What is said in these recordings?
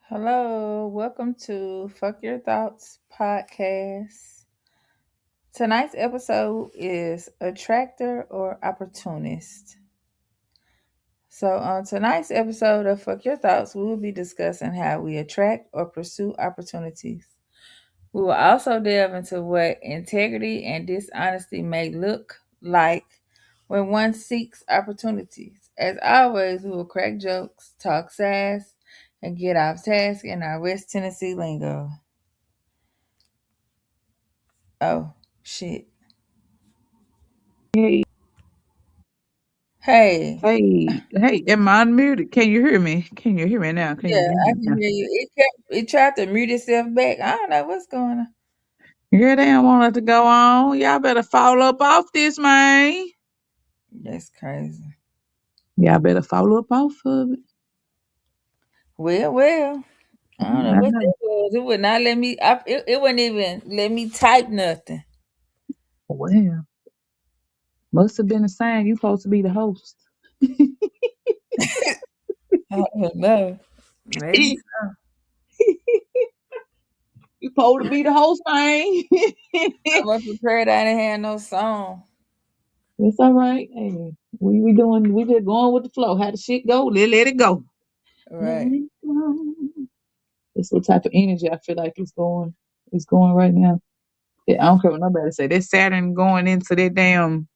Hello, welcome to Fux Your Thoughts podcast. Tonight's episode is Attractor or Opportunist. So, on tonight's episode of Fux Your Thoughts, we will be discussing how we attract or pursue opportunities. We will also delve into what integrity and dishonesty may look like when one seeks opportunities. As always, we will crack jokes, talk sass, and get off task in our West Tennessee lingo. Oh, shit. Hey, Hey. hey, am I unmuted? Can you hear me? Can you hear me now? Can you Yeah, hear I me can now? hear you. It tried to mute itself back. I don't know what's going on. Yeah, they don't want it to go on. Y'all better follow up off this, man. That's crazy. Y'all better follow up off of it. Well. I don't know I what know. that was. It would not let me. It wouldn't even let me type nothing. Well, must have been a sign you supposed to be the host. I don't know. Maybe You supposed to be the host, man. I was prepared. I didn't have no song. It's all right. Hey, we just going with the flow. How the shit go? Let it go. Let Right. it go. That's the type of energy I feel like it's going right now. Yeah, I don't care what nobody say. That Saturn going into that damn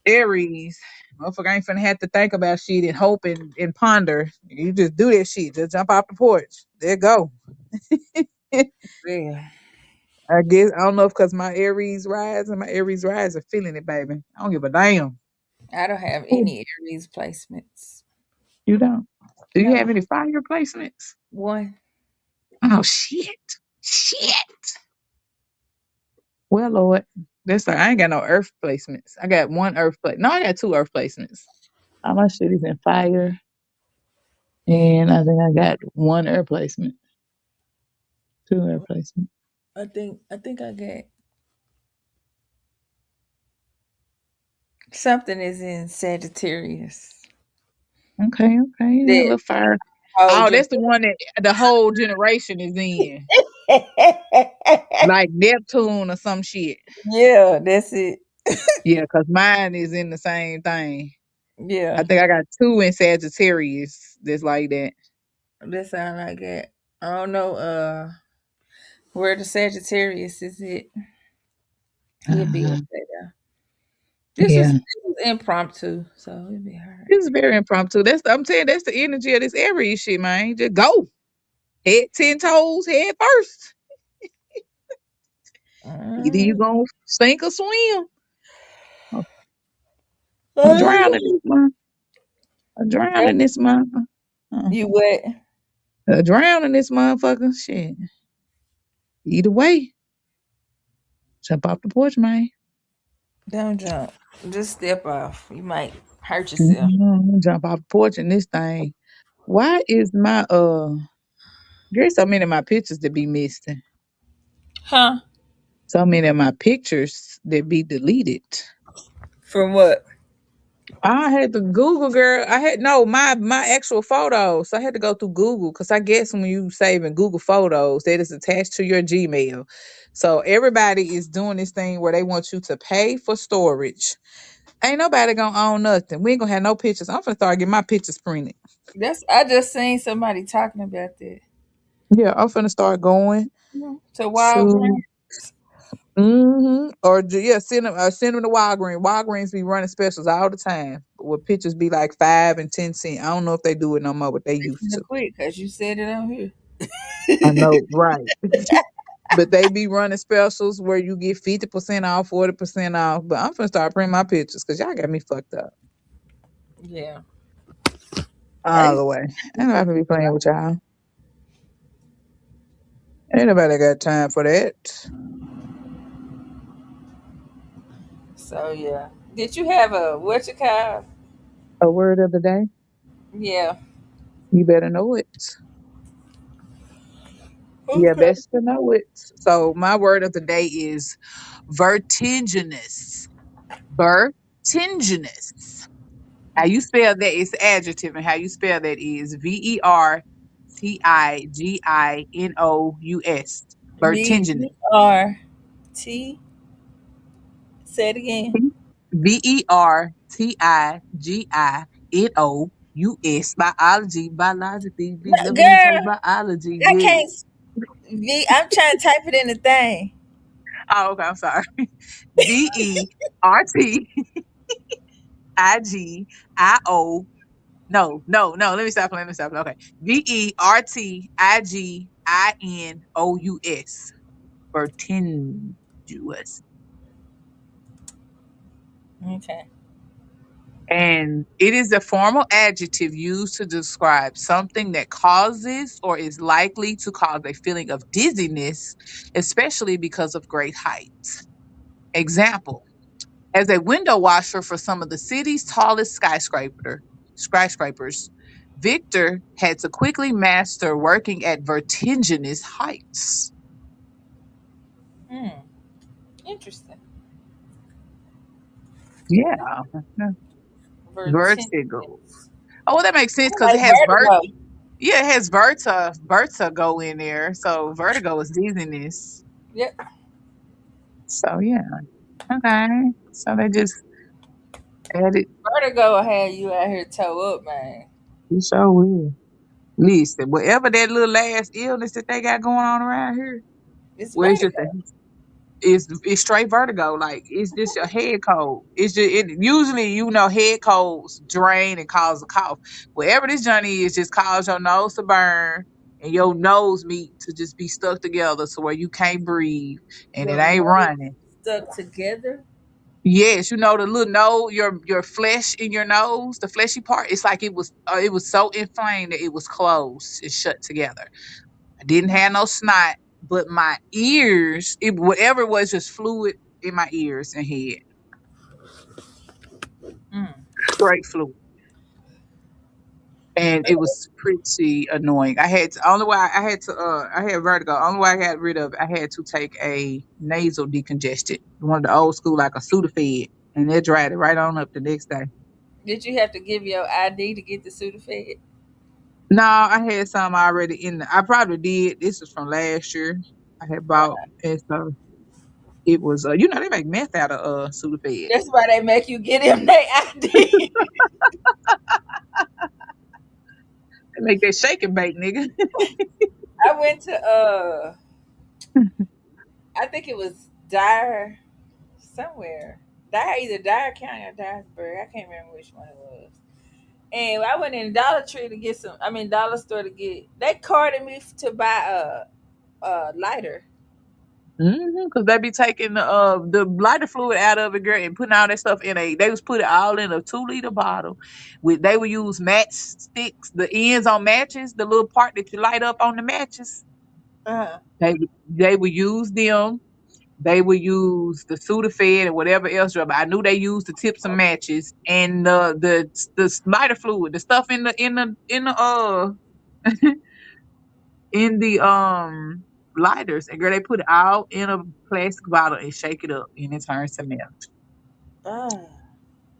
Aries. Motherfucker ain't finna have to think about shit and hope and ponder. You just do that shit. Just jump off the porch. There go. Yeah. I guess I don't know if because my Aries rise and my Aries rise are feeling it, baby. I don't give a damn. I don't have Ooh, any Aries placements. you don't. Do you No. have any fire placements? One. Oh shit. Shit. Well, Lord. That's like I ain't got no earth placements. I got one earth place. No, I got two earth placements. All my shit is in fire. And I think I got one air placement, two air placement. I think I get something is in Sagittarius. Okay, okay. That That little fire. whole Oh, gen- that's the one that the whole generation is in. Like Neptune or some shit. Yeah, that's it. Yeah, because mine is in the same thing. I Yeah, think I got two in Sagittarius that's like that. that sound like it. I don't know where the Sagittarius is it. He'll be Uh-huh. okay there. Yeah. This was impromptu, so it'll be alright. This is very impromptu. I'm saying that's the energy of this Aries shit, man. Just go. Head 10 toes, head first. Either you Mm. gonna sink or swim. I'm drowning this month. I'm drowning this month. Uh, You what? drowning this motherfucker. Shit. Either way, jump off the porch, man. Don't jump. Just step off. You might hurt yourself. Jump off the porch in this thing. Why is my there's so many of my pictures that be missing. Huh? So many of my pictures that be deleted. From what? I had to Google, girl. I had no my actual photos. So I had to go through Google because I guess when you save in Google Photos, that is attached to your Gmail. So everybody is doing this thing where they want you to pay for storage. Ain't nobody gonna own nothing. We ain't gonna have no pictures. I'm gonna start getting my pictures printed. I just seen somebody talking about that. Yeah, I'm finna start going To to Walgreens. or yeah, send them to Walgreens. Walgreens be running specials all the time. Where pictures be like 5 and 10 cents. I don't know if they do it no more, but they They used finna to. quit because you said it on here. I know, right? But they be running specials where you get 50% off, 40% off. But I'm finna start printing my pictures because y'all got me fucked up Yeah. I all used the way. to Ain't do nobody be playing with y'all. Ain't nobody got time for that. So yeah. Did you have a what you call? A word of the day. Yeah. You better know it. Yeah, Okay. best to know it. So my word of the day is vertiginous. Vertiginous. How you spell that is adjective, and how you spell that is VERTIGINOUS. Vertiginous. Vertiginous. VERT. Say it again. Vertiginous. Biology, biologically, be living into Girl, biology. I Yeah. can't. I'm trying to type it in the thing. Oh, okay. I'm sorry. Vertigiino. No, no, no. Let me stop. Let me stop. Okay. Vertiginous. Vertiginous. Okay. And it is a formal adjective used to describe something that causes or is likely to cause a feeling of dizziness, especially because of great height. Example: as a window washer for some of the city's tallest skyscrapers, Victor had to quickly master working at vertiginous heights. Hmm. Interesting. Yeah. Vertigo. Vertiginous. Oh, well, that makes sense I because it like has vertigo. yeah, it has vertigo in there. So vertigo is dizziness. Yep. So yeah. Okay. So they just added. Vertigo will have you out here toe up, man. You sure will. Listen, whatever that little last illness that they got going on around here, It's well, it's just vertigo. it's straight vertigo. Like it's just a head cold. It's just usually head colds drain and cause a cough. Whatever this journey is, just cause your nose to burn and your nose meat to just be stuck together so where you can't breathe and it Your ain't nose running. stuck together. Yes, the little nose, your flesh in your nose, the fleshy part. It's like it was so inflamed that it was closed and shut together. I didn't have no snot, but my ears, whatever it was, just fluid in my ears and head, Mm. straight fluid, and it was pretty annoying. I had vertigo. Only way I got rid of it, I had to take a nasal decongestant, one of the old school like a Sudafed, and it dried it right on up the next day. Did you have to give your ID to get the Sudafed? No, I had some already in I probably did. This was from last year. I had bought, and so it was they make meth out of Sudafed. That's why they make you get them their ID. They make that shake and bake, nigga. I went to I think it was Dyer somewhere. Dyer, either Dyer County or Dyersburg. I can't remember which one it was. And I went in Dollar Tree to get some. I mean Dollar Store to get. They carded me to buy a lighter. Because they be taking the lighter fluid out of it, girl, and putting all that stuff in they was put it all in a 2 liter bottle. They would use match sticks, the ends on matches, the little part that you light up on the matches. Uh-huh. They would use them. They would use the Sudafed and whatever else. But I knew they used the tips of matches and the lighter fluid, the stuff in the lighters. And girl, they put it all in a plastic bottle and shake it up, and it turns to milk. Ah,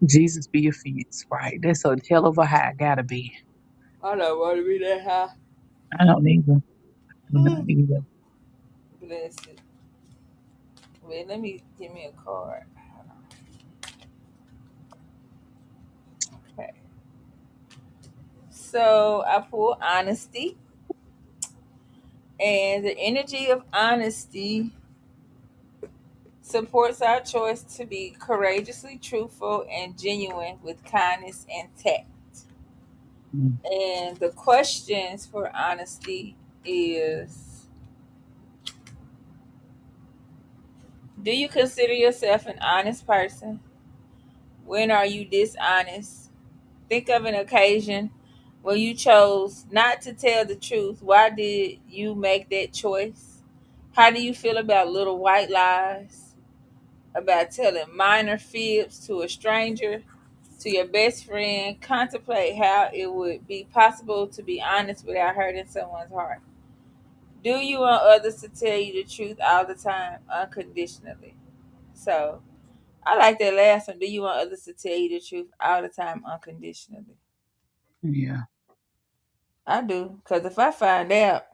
Jesus be your fence, right? That's a hell of a high. Gotta be. I don't want to be that high. I don't either. I do not either. Bless it. Wait, let me give me a card. Okay. So I pull honesty, and the energy of honesty supports our choice to be courageously truthful and genuine with kindness and tact. Mm. And the questions for honesty is: do you consider yourself an honest person? When are you dishonest? Think of an occasion when you chose not to tell the truth. Why did you make that choice? How do you feel about little white lies? About telling minor fibs to a stranger, to your best friend? Contemplate how it would be possible to be honest without hurting someone's heart. Do you want others to tell you the truth all the time, unconditionally? So, I like that last one. Do you want others to tell you the truth all the time, unconditionally? Yeah. I do. Because if I find out,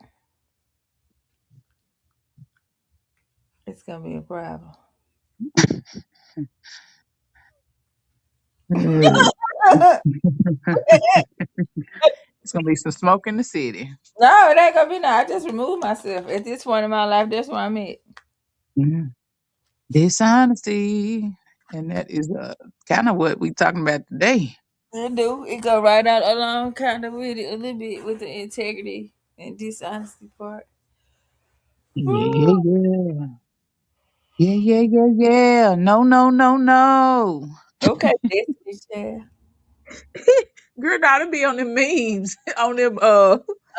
it's going to be a problem. Mm. No, It's gonna be some smoke in the city. it ain't going to be no. I just remove myself. At this point in my life, that's where I'm at. Mhm. Dishonesty, and that is kind of what we talking about today. It do. It go right out along kind of with it a little bit with the integrity and dishonesty part. Yeah, yeah, yeah, yeah, yeah, yeah. No, no, no, no. Okay, Destiny Child. Girl, now to be on the memes on them.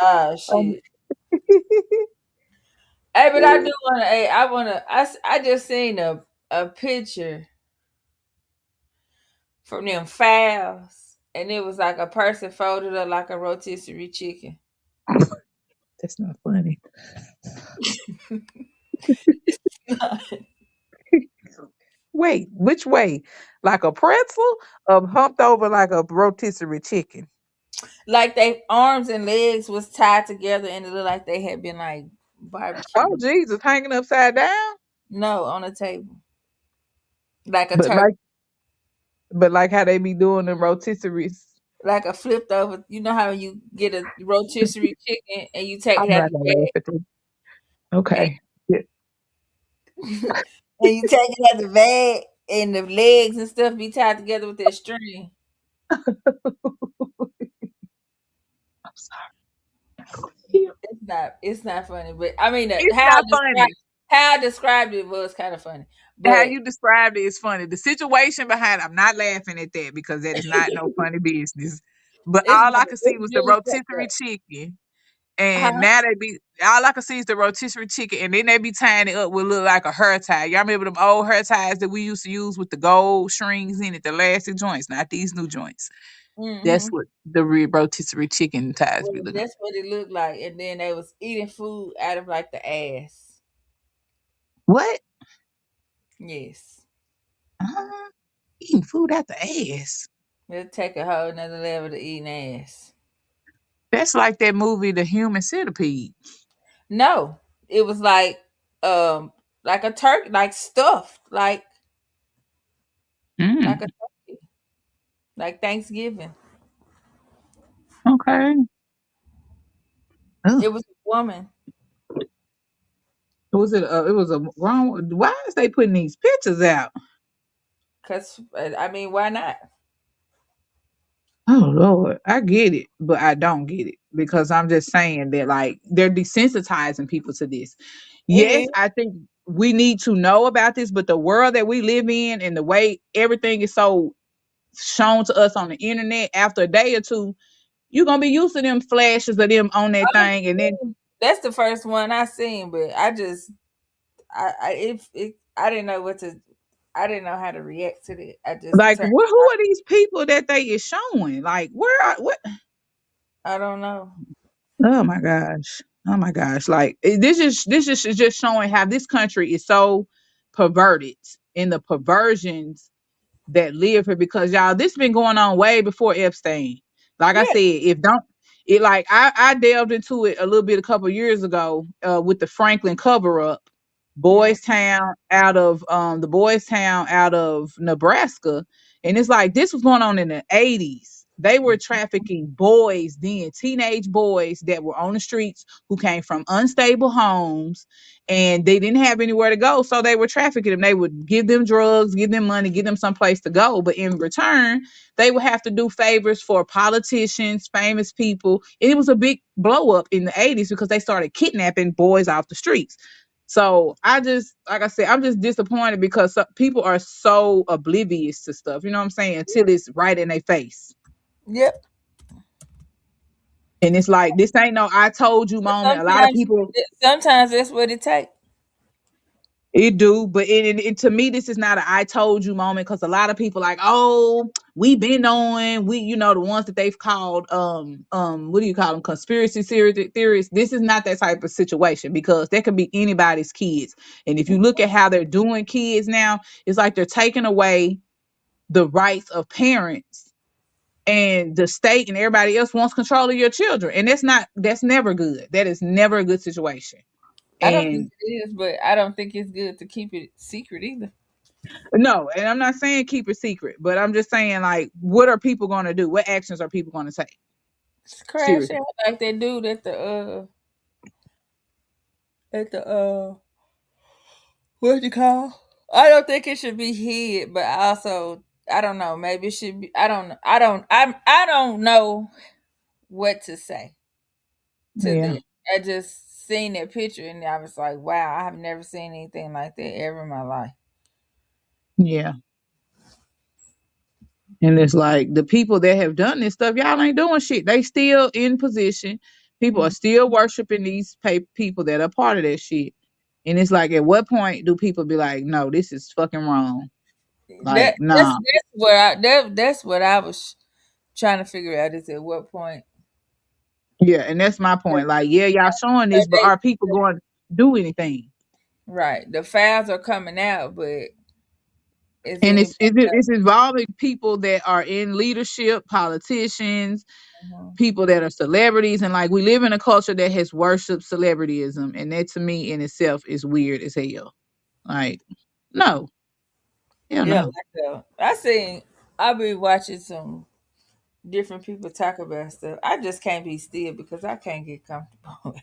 Ah, On, shit. Hey, but I do want to. Hey, I want to. I just seen a picture from them files, and it was like a person folded up like a rotisserie chicken. that's not funny. Wait, which way? Like a pretzel, or humped over like a rotisserie chicken? Like they arms and legs was tied together, and it looked like they had been like Oh barbecue. Jesus, hanging upside down. No, on the table, like a But turkey, like how they be doing the rotisseries. like a flipped over. You know how you get a rotisserie chicken and you take it I'm out not the gonna laugh bag, at this. and, Okay. Yeah. and you take it out the bag, and the legs and stuff be tied together with that string. I'm sorry. It's not funny, but I mean It's not funny. how I described it was kind of funny, How but you described it is funny. The situation behind it, I'm not laughing at that because that is not no funny business. But all I could see it's was the really fucked rotisserie up. chicken. And Huh? now they be all I can see is the rotisserie chicken, and then they be tying it up with look like a hair tie. Y'all remember them old hair ties that we used to use with the gold strings in it, the elastic joints, not these new joints. That's Hmm. what the real rotisserie chicken ties be Well, looking. that's what it looked like, and then they was eating food out of like the ass. What? Yes, Uh, Eating food out the ass. it'll take a whole another level to eating ass. That's like that movie, The Human Centipede. No, it was um like a turkey, like stuffed, like a Mm, turkey, like Thanksgiving. okay. It Ugh. was a woman. Was it? It was a wrong. Why is they putting these pictures out? Cause I mean, why not? Oh Lord, I get it, but I don't get it because I'm just saying that like they're desensitizing people to this. It Yes, is. I think we need to know about this, but the world that we live in and the way everything is so shown to us on the internet, after a day or two, you're gonna be used to them flashes of them on that thing, and then That's the first one I seen, but I didn't know what to. I didn't know how to react to it. I just like, turned. who are these people that they is showing? Like, where are what? I don't know. Oh my gosh. Oh my gosh. Like this is just showing how this country is so perverted in the perversions that live here because y'all, this been going on way before Epstein. Like I Yeah. said, if don't it like I delved into it a little bit a couple years ago with the Franklin cover up. Mm. Boys Town out of Nebraska. And it's like this was going on in the 80s. They were trafficking boys then, teenage boys that were on the streets who came from unstable homes and they didn't have anywhere to go. So they were trafficking them. They would give them drugs, give them money, give them someplace to go. But in return, they would have to do favors for politicians, famous people. And it was a big blow up in the 80s because they started kidnapping boys off the streets. So I just, like I said, I'm just disappointed because people are so oblivious to stuff. You know what I'm saying? Until it's right in their face. Yep. And it's like, this ain't no I told you moment. A lot of Sometimes, people sometimes that's what it takes. it do, but to me, this is not a I told you moment because a lot of people like, oh, we been on, the ones that they've called, what do you call them, conspiracy theories. This is not that type of situation because that could be anybody's kids. And if you look at how they're doing kids now, it's like they're taking away the rights of parents and the state and everybody else wants control of your children, and that's never good. That is never a good situation. I don't think And it is, but I don't think it's good to keep it secret either. no, and I'm not saying keep it secret, but I'm just saying, like, what are people going to do? What actions are people going to take? Just crash Seriously. out like that dude at the what you call? I don't think it should be hid, but also I don't know. Maybe it should be. I don't. I don't know what to say to Yeah. this. I just seen that picture and I was like, wow, I have never seen anything like that ever in my life. Yeah. And it's like the people that have done this stuff, y'all ain't doing shit. They still in position. People are Mhm. still worshiping these people that are part of that shit. And it's like, at what point do people be like, no, this is fucking wrong? Like, nah. That's what I was trying to figure out is at what point Yeah, and that's my point. Like, yeah, y'all showing this, but they are people going to do anything? right. The files are coming out, but is And anybody it's involving people that are in leadership, politicians, else? people that are celebrities, and like we live in a culture that has worshipped celebrityism, and that to me in itself is weird as hell. Like, no, hell Yeah, no. like I seen I be watching some different people talk about stuff. I just can't be still because I can't get comfortable.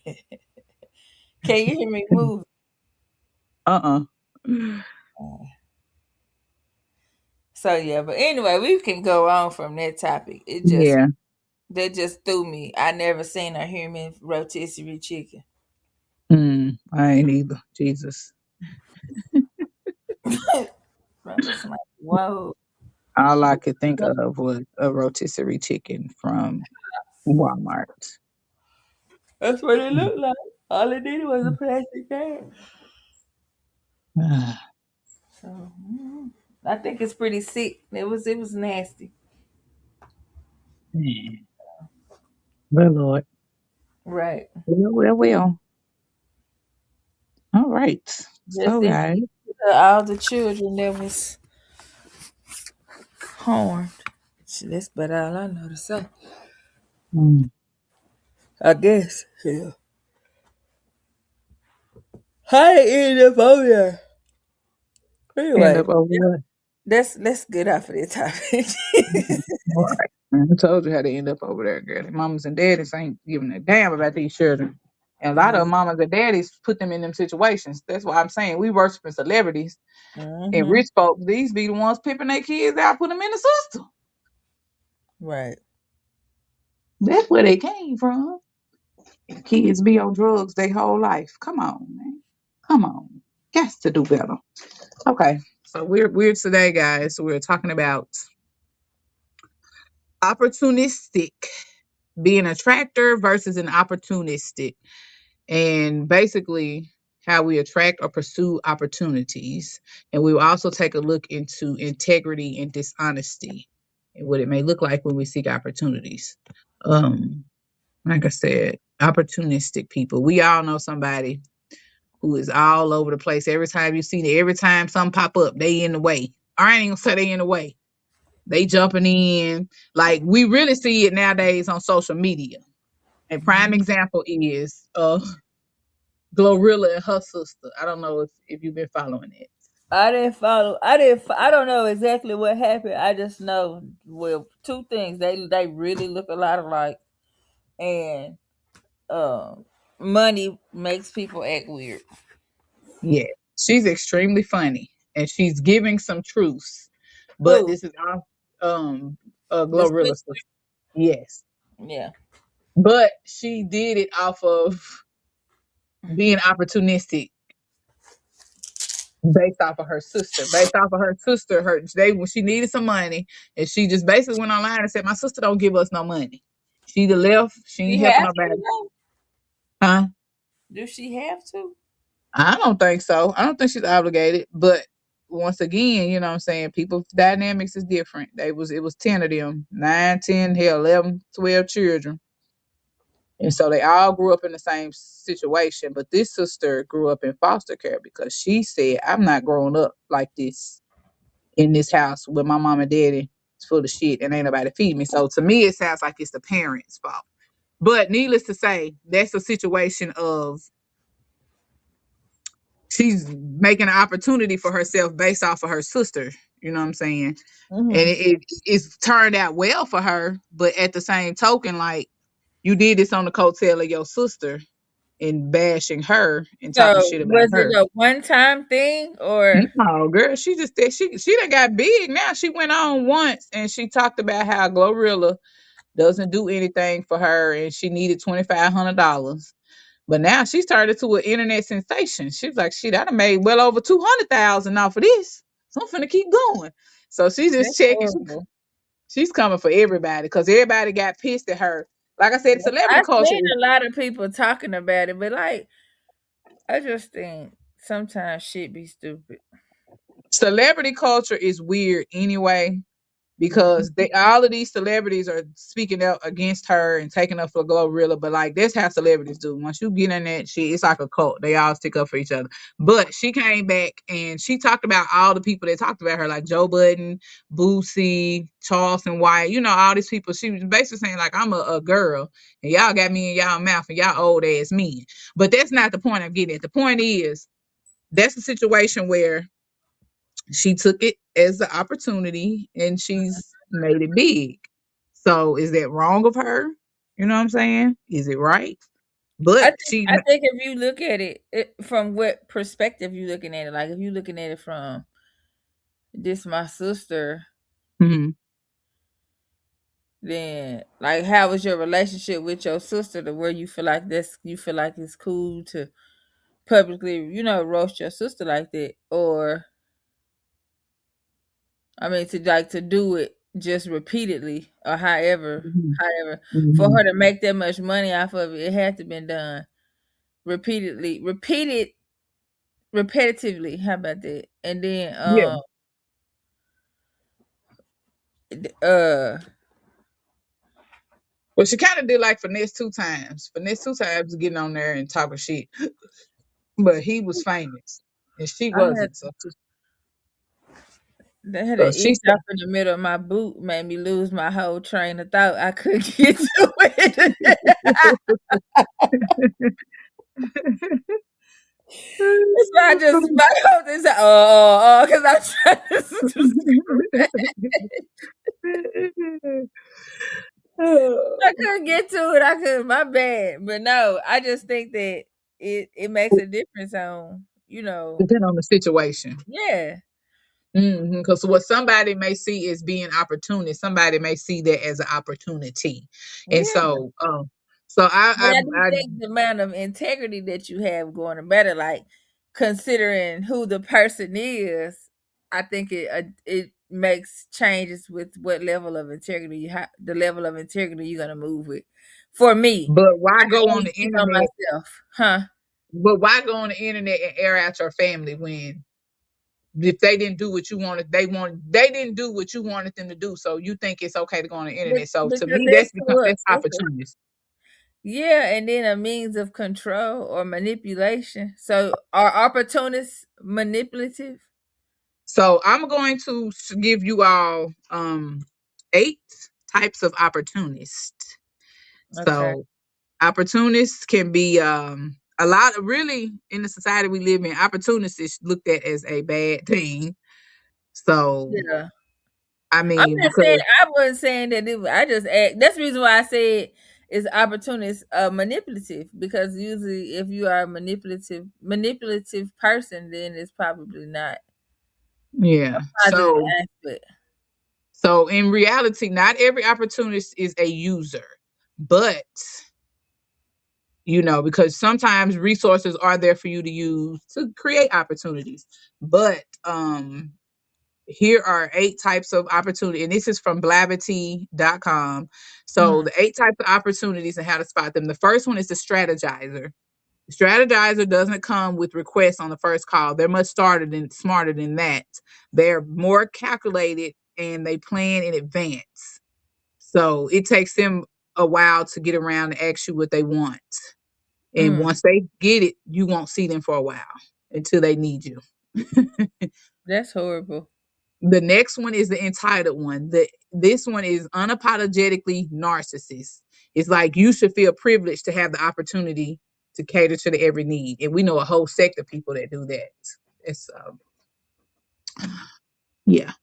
Can you hear me move? Uh-uh. So yeah, but anyway, we can go on from that topic. It just Yeah. that just threw me. I never seen a human rotisserie chicken. I ain't either. Jesus. I was like, whoa, All I could think of was a rotisserie chicken from Walmart. that's what it looked like. All it needed was a plastic bag. So I think it's pretty sick. It was nasty. Man, well, Lord. Right. Well. All right. Just So, in guys. peace to all the children that was harmed. Shit, that's about all I know to say. mm, I guess. Yeah. How they end up over there? End Anyway, up over what? let's get off of this topic. All right. I told you how they end up over there, girl. Their mamas and daddies ain't giving a damn about these children. And a lot of mamas and daddies put them in them situations. That's why I'm saying we worshiping celebrities and Mm-hmm. rich folks. These be the ones pimping their kids out, put them in the system. Right. That's where they came from. Kids be on drugs their whole life. Come on, man. Come on. Got to do better. Okay. So we're today, guys. So we're talking about opportunistic, being a tractor versus an opportunistic, and basically how we attract or pursue opportunities. And we will also take a look into integrity and dishonesty and what it may look like when we seek opportunities. Um, like I said, opportunistic people. We all know somebody who is all over the place. Every time you see it, every time something pop up, they in the way. I ain't gonna say they in the way. They jumping in. Like we really see it nowadays on social media. A prime Mhm. example is Glorilla and her sister. I don't know if you've been following it. I didn't follow. I didn't. I don't know exactly what happened. I just know well two things. They really look a lot alike, and um, money makes people act weird. Yeah. She's extremely funny and she's giving some truths. But Who this is off the Glorilla's sister? sister. Yes. Yeah. But she did it off of being opportunistic based off of her sister. Based off of her sister, when she needed some money and she just basically went online and said, my sister don't give us no money. She either left, she ain't She helping have to nobody. though? Huh? Do she have to? I don't think so. I don't think she's obligated. But once again, you know what I'm saying, people's dynamics is different. It was 10 of them, 9, 10, hell, 11, 12 children. And so they all grew up in the same situation. But this sister grew up in foster care because she said, I'm not growing up like this in this house with my mom and daddy. full of shit and ain't nobody feed me. So to me, it sounds like it's the parents' fault. But needless to say, that's a situation of she's making an opportunity for herself based off of her sister. You know what I'm saying? And Hmm. it's turned out well for her. But at the same token, like you did this on the coattail of your sister and bashing her and talking So shit about was it her. a one-time thing or No, girl, she just did. She done got big now. She went on once and she talked about how Glorilla doesn't do anything for her and she needed $2,500. But now she's turned into an internet sensation. She's like, shit, I done made well over 200,000 off of this. So I'm finna keep going. So she's just that's checking. horrible? She's coming for everybody because everybody got pissed at her. Like I said, celebrity I've culture seen is a lot of people talking about it, but like I just think sometimes shit be stupid. celebrity culture is weird anyway. Mhm. Because they all of these celebrities are speaking out against her and taking up for Glorilla. But like that's how celebrities do. Once you get in that shit, it's like a cult. They all stick up for each other. But she came back and she talked about all the people that talked about her, like Joe Budden, Boosie, Charleston White, you know, all these people. She was basically saying, like, I'm a girl and y'all got me in y'all mouth and y'all old ass men. But that's not the point I'm getting at. The point is that's a situation where she took it as an opportunity and she's made it big. So is that wrong of her? You know what I'm saying? Is it right? I But think she I think if you look at it from what perspective you looking at it, like if you looking at it from this my sister, Mhm. then like how was your relationship with your sister to where you feel like it's cool to publicly, roast your sister like that? Or I mean to like to do it just repeatedly or Mhm. however for Mhm. her to make that much money off of it, it had to been done repeated repetitively. How about that? And then Yeah. uh Well, she kind of did like finesse two times. Finesse two times getting on there and talking shit. But he was famous and she I had wasn't. they had So an she itch said, up in the middle of my boot, made me lose my whole train of thought. I couldn't get to it. That's why I just my whole thing said, because I'm trying to I couldn't get to it. I could my bad. But no, I just think that it makes a difference on, depending on the situation. yeah. Because what somebody may see as being opportunity, somebody may see that as an opportunity, and Yeah. so But I do think the amount of integrity that you have going to better, like considering who the person is, I think it makes changes with what level of integrity the level of integrity you're gonna move with. For me, but why I can go on only the speak on internet? myself, huh? But why go on the internet and air out your family when if they didn't do what you wanted, they didn't do what you wanted them to do. So you think it's okay to go on the internet? So to Because me, that's opportunist. yeah, and then a means of control or manipulation. So are opportunists manipulative? So I'm going to give you all 8 types of opportunists. Okay. So opportunists can be a lot of really in the society we live in, opportunists is looked at as a bad thing. So Yeah. I I'm mean, not saying because I wasn't saying that I just act that's the reason why I said is opportunist manipulative because usually if you are a manipulative person then it's probably not yeah. positive So aspect. in reality, not every opportunist is a user, but because sometimes resources are there for you to use to create opportunities. But here are 8 types of opportunity, and this is from blavity.com. So Mhm. the 8 types of opportunities and how to spot them. The first one is the strategizer. The strategizer doesn't come with requests on the first call. They're much smarter than that. They're more calculated and they plan in advance. So it takes them a while to get around and ask you what they want. And Mm, once they get it, you won't see them for a while until they need you. that's horrible. The next one is the entitled one. This one is unapologetically narcissist. It's like you should feel privileged to have the opportunity to cater to the every need. And we know a whole sect of people that do that. It's yeah.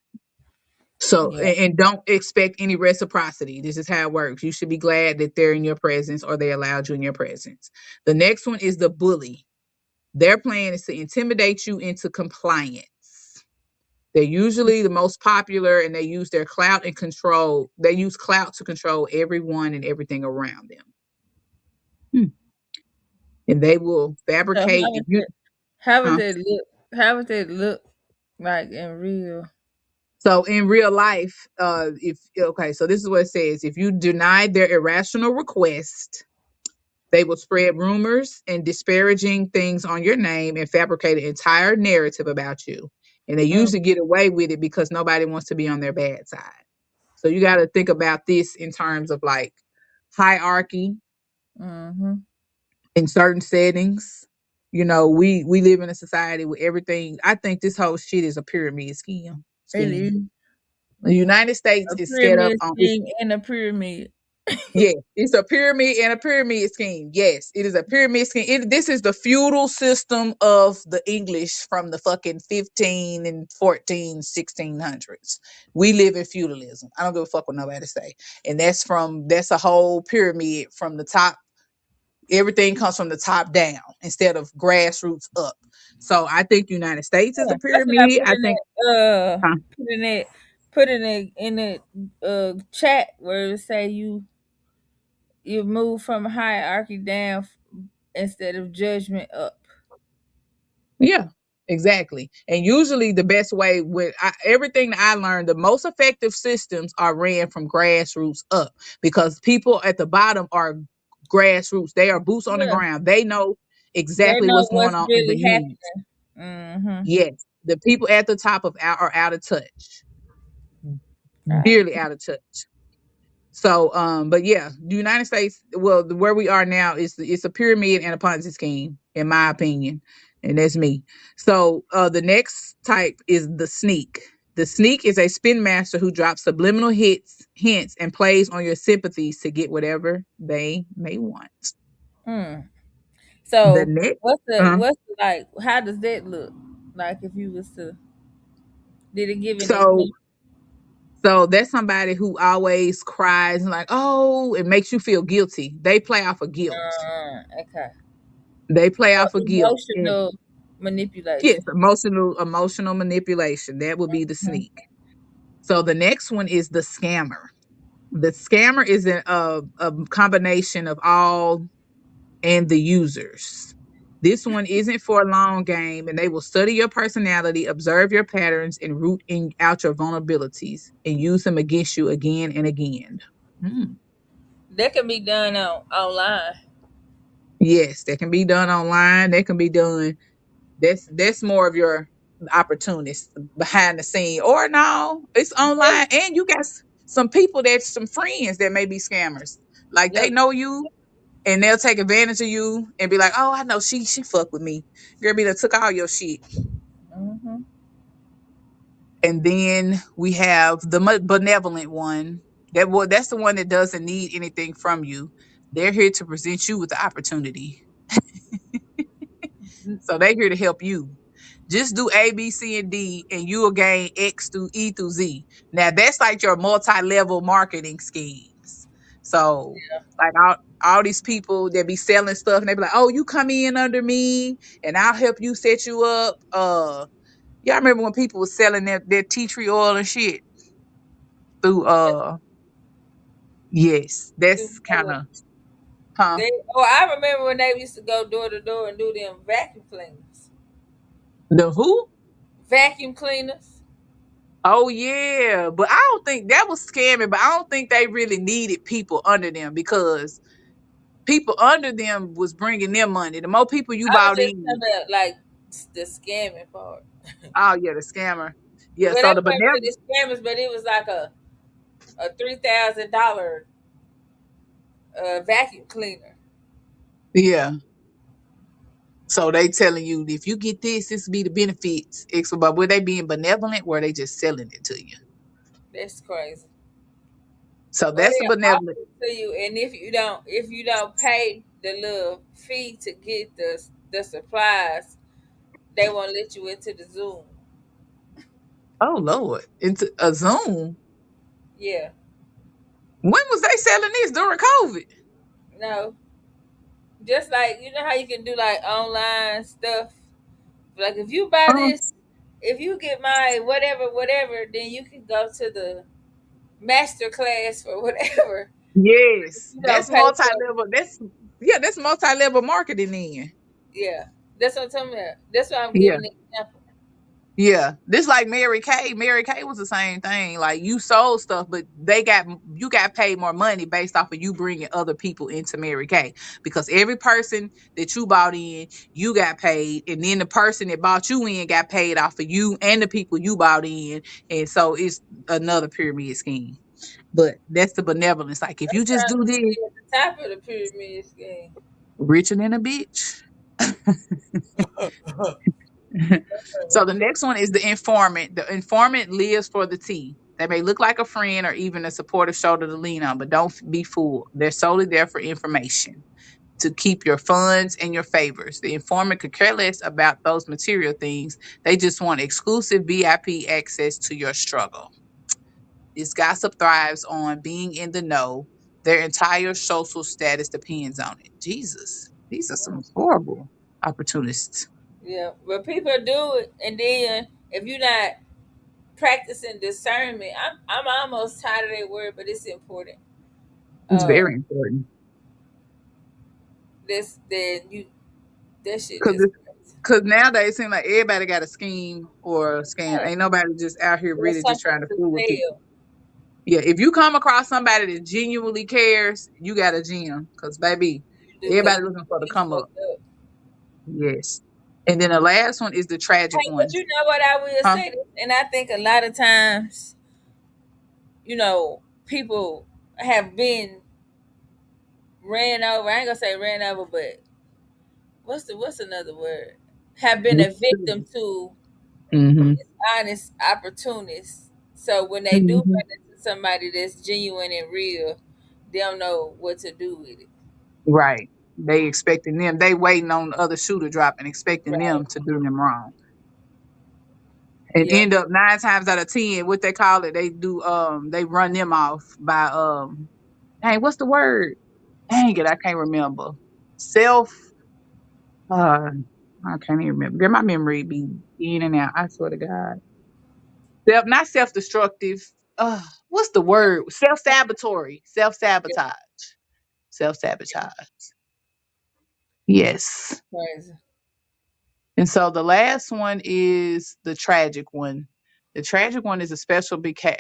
So Yeah. and don't expect any reciprocity. This is how it works. You should be glad that they're in your presence or they allowed you in your presence. The next one is the bully. Their plan is to intimidate you into compliance. They're usually the most popular and they use their clout and control. They use clout to control everyone and everything around them. Hmm. And they will So fabricate if you how would huh? that look? How would that look like in real? So in real life, if okay, so this is what it says. If you deny their irrational request, they will spread rumors and disparaging things on your name and fabricate an entire narrative about you. And they Mm, usually get away with it because nobody wants to be on their bad side. So you got to think about this in terms of like hierarchy mm-hmm. in certain settings. You know, we live in a society with everything. I think this whole shit is a pyramid scheme. It Scheme. is The United States a is set up pyramid on it's scheme and a pyramid. yeah, it's a pyramid and a pyramid scheme. Yes, it is a pyramid scheme. This is the feudal system of the English from the fucking 15 and 14, 1600s. We live in feudalism. I don't give a fuck what nobody say. And that's a whole pyramid from the top. Everything comes from the top down instead of grassroots up. So I think United States is Yeah, a that's what I pyramid. I think huh? put in that put in the chat where it say you move from hierarchy down instead of judgment up. Yeah, exactly. And usually the best way with everything that I learned, the most effective systems are ran from grassroots up because people at the bottom are grassroots. They are boots on the Yeah, ground. They know they exactly know what's going what's on and the really needs. happening. Mm-hmm. Yes, the people at the top are out of touch, Right. dearly out of touch. So, but yeah, the United States, well, where we are now is it's a pyramid and a Ponzi scheme, in my opinion, and that's me. So, the next type is the sneak. The sneak is a spin master who drops subliminal hints, and plays on your sympathies to get whatever they may want. Mm. The So next, uh, what's the, like? How does that look? Like if you was to did it give an so example? so that's somebody who always cries and like, oh, it makes you feel guilty. They play off of guilt. Okay. They play So off of guilt. emotional Yes, manipulation. emotional manipulation. That would be the Mhm. sneak. So the next one is the scammer. The scammer is a combination of all and the users. This one isn't for a long game, and they will study your personality, observe your patterns, and out your vulnerabilities and use them against you again and again. Hmm. That can be done on online. Yes, that can be done online. That can be done. That's more of your opportunist behind the scene. Or no, it's online and you got some people that's some friends that may be scammers. Like they Yep. know you and they'll take advantage of you and be like, oh, I know she fuck with me. Girl be done took all your shit. Mm-hmm. And then we have the benevolent one. That's the one that doesn't need anything from you. They're here to present you with the opportunity. So they're here to help you. Just do A, B, C, and D, and you will gain X through E through Z. Now that's like your multi-level marketing schemes. So like all these people that be selling stuff and they be like, oh, you come in under me and I'll help you set you up. Y'all remember when people was selling their tea tree oil and shit through yes, that's kind of huh. I remember when they used to go door to door and do them vacuum cleaners. The who? Vacuum cleaners. Oh yeah, but I don't think that was scamming. But I don't think they really needed people under them because people under them was bringing them money. The more people you I was bought just in, talking about like the scamming part. oh yeah, the scammer. Yeah, Well, so they the weren't benevolent. really scammers, but it was like a $3,000 vacuum cleaner. Yeah, So they telling you if you get this will be the benefits. But were they being benevolent? Or were they just selling it to you? That's crazy. So Or that's the they offer benevolent. it to you, and if you don't pay the little fee to get the supplies, they won't let you into the Zoom. Oh Lord, into a Zoom. Yeah, When was they selling this during COVID? no, just like you know how you can do like online stuff. Like if you buy Um, this, if you get my whatever, then you can go to the master class for whatever. yes, You don't that's pay for it. multi-level. That's multi-level marketing. Then Yeah, that's what I'm talking about. That's why I'm yeah, giving the example. yeah. This like Mary Kay. Mary Kay was the same thing. Like you sold stuff, but you got paid more money based off of you bringing other people into Mary Kay because every person that you bought in, you got paid, and then the person that bought you in got paid off of you and the people you bought in, and so it's another pyramid scheme. But that's the benevolence. Like if I'm you just trying do to this, be at the top of the pyramid scheme. richer than a bitch. So the next one is the informant. The informant lives for the tea. They may look like a friend or even a supportive shoulder to lean on, but don't be fooled. They're solely there for information to keep your funds and your favors. The informant could care less about those material things. They just want exclusive VIP access to your struggle. This gossip thrives on being in the know. Their entire social status depends on it. Jesus, these are some horrible opportunists. Yeah, but people do it, and then if you're not practicing discernment, I'm almost tired of that word, but it's important. It's Uh, very important. this then you that shit Cause just crazy. Cause nowadays it seems like everybody got a scheme or a scam. Yeah, Ain't nobody just out here there's really just something trying to to fool with people. sell. Yeah, if you come across somebody that genuinely cares, you got a gem. Cause baby, You do because everybody looking for the you come up. fucked up. Yes. And then the last one is the tragic Hey, but one. you know what I will Huh? say, this, and I think a lot of times, people have been ran over. I ain't gonna say ran over, but what's another word? Have been a victim to Mm-hmm. honest opportunists. So when they do Hmm. run into somebody that's genuine and real, they don't know what to do with it. Right. They waiting on the other shoe to drop and expecting Right. them to do them wrong. And Yeah. end up 9 times out of 10, what they call it, they run them off by hey, what's the word? Dang it, I can't remember. Self, uh, I can't even remember. Girl, my memory be in and out. I swear to God. Not self destructive. What's the word? Self sabotatory. Self sabotage. Self sabotage. Yes. Crazy. And so the last one is the tragic one. The tragic one is a special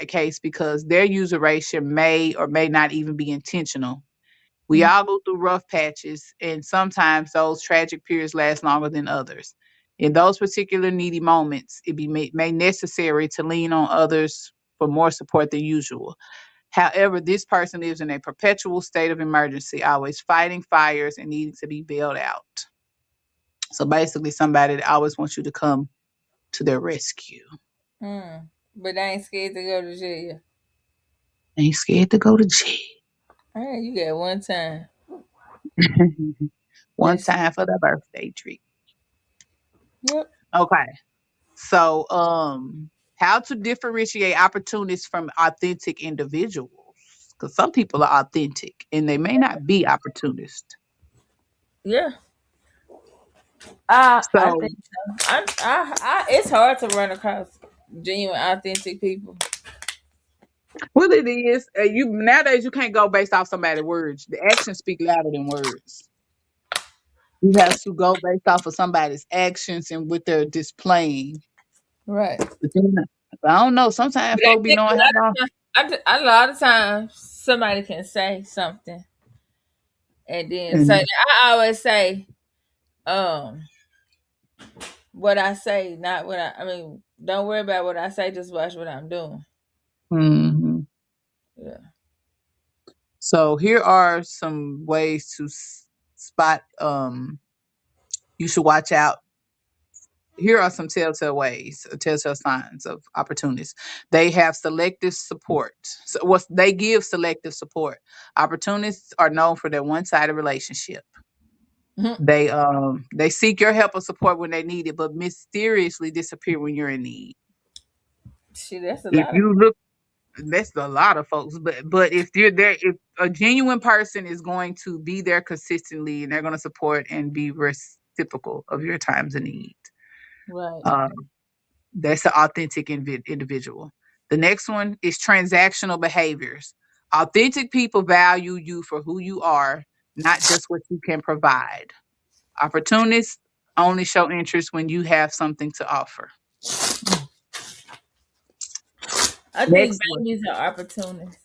case because their usuration may or may not even be intentional. We Mm. all go through rough patches, and sometimes those tragic periods last longer than others. In those particular needy moments, it may necessary to lean on others for more support than usual. However, this person lives in a perpetual state of emergency, always fighting fires and needing to be bailed out. So basically, somebody that always wants you to come to their rescue. Mm. But I ain't scared to go to jail. Ain't scared to go to jail. All right, you got one time. One That's time for the birthday treat. yep. Okay. So, how to differentiate opportunists from authentic individuals? Because some people are authentic and they may not be opportunists. Yeah. I So, think so. It's hard to run across genuine, authentic people. what it is, you nowadays you can't go based off somebody's words. The actions speak louder than words. You have to go based off of somebody's actions and what they're displaying. Right. But then, I don't know. Sometimes But I folk be think knowing how long. a lot of times somebody can say something and then say. And I always say, um, what I say, not what I. I mean, don't worry about what I say. Just watch what I'm doing. mhm. Yeah. So here are some ways to spot you should watch out. Here are some telltale signs of opportunists. They have selective support. So what they give selective support. Opportunists are known for their one-sided relationship. Mhm. They seek your help or support when they need it, but mysteriously disappear when you're in need. Shit, that's a If lot of. you look, that's a lot of folks, but if you're there, if a genuine person is going to be there consistently and they're going to support and be reciprocal of your times of need. Right. Uh, That's the authentic individual. The next one is transactional behaviors. Authentic people value you for who you are, not just what you can provide. Opportunists only show interest when you have something to offer. I think Next one. babies are opportunists.